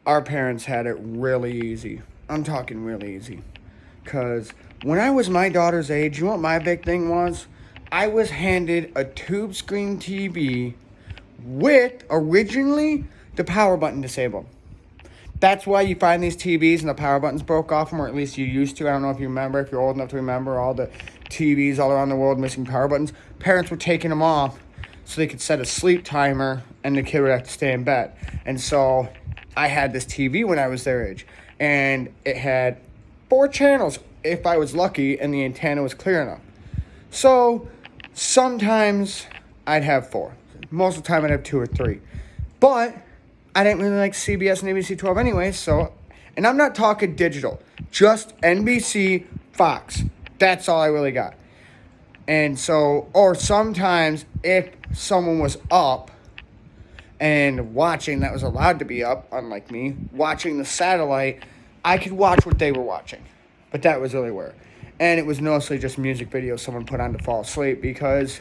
our parents had it really easy. I'm talking really easy. Because when I was my daughter's age, you know what my big thing was? I was handed a tube screen TV with, originally, the power button disabled. That's why you find these TVs and the power buttons broke off them, or at least you used to. I don't know if you remember, if you're old enough to remember all the TVs all around the world missing power buttons. Parents were taking them off so they could set a sleep timer and the kid would have to stay in bed. And so I had this TV when I was their age, and it had 4 channels if I was lucky and the antenna was clear enough. So sometimes I'd have 4. Most of the time I'd have 2 or 3. But I didn't really like CBS and ABC 12 anyway, so, and I'm not talking digital, just NBC, Fox. That's all I really got. And so, or sometimes if someone was up and watching, that was allowed to be up, unlike me, watching the satellite, I could watch what they were watching. But that was really weird. And it was mostly just music videos someone put on to fall asleep because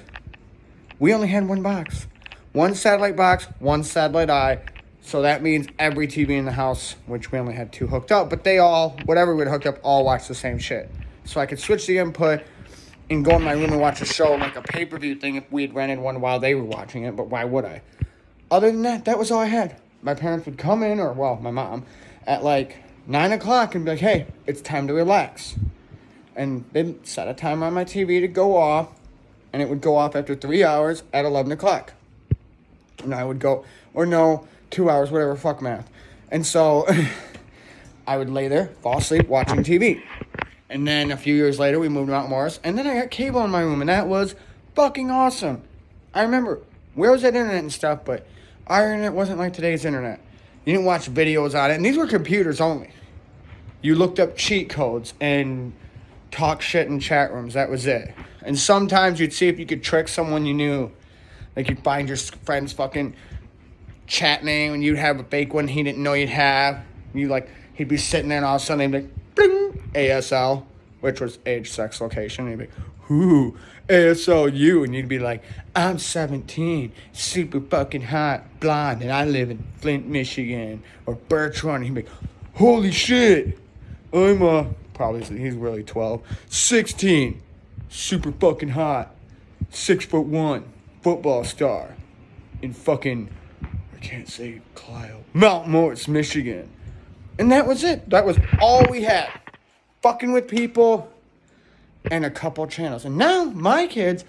we only had one box. One satellite box, one satellite eye. So that means every TV in the house, which we only had 2 hooked up, but they all, whatever we had hooked up, all watched the same shit. So I could switch the input and go in my room and watch a show like a pay-per-view thing if we had rented one while they were watching it, but why would I? Other than that, that was all I had. My parents would come in, or, well, my mom, at like 9 o'clock and be like, hey, it's time to relax. And they'd set a timer on my TV to go off, and it would go off after 3 hours at 11 o'clock. And I would go, or no, 2 hours, whatever, fuck math. And so I would lay there, fall asleep, watching TV. And then a few years later, we moved to Mount Morris. And then I got cable in my room, and that was fucking awesome. I remember, where was that internet and stuff, but our internet wasn't like today's internet. You didn't watch videos on it, and these were computers only. You looked up cheat codes and talk shit in chat rooms, that was it. And sometimes you'd see if you could trick someone you knew. Like you'd find your friend's fucking chat name, and you'd have a fake one he didn't know you'd have. He'd be sitting there, and all of a sudden he'd be like, bling, ASL, which was age, sex, location. And he'd be like, ooh, ASLU. And you'd be like, I'm 17, super fucking hot, blonde, and I live in Flint, Michigan, or Birch Run. And he'd be like, holy shit, I'm probably, he's really 12, 16, super fucking hot, 6'1", football star, in fucking, I can't say Clio, Mount Morris, Michigan. And that was it. That was all we had. Fucking with people and a couple channels. And now my kids,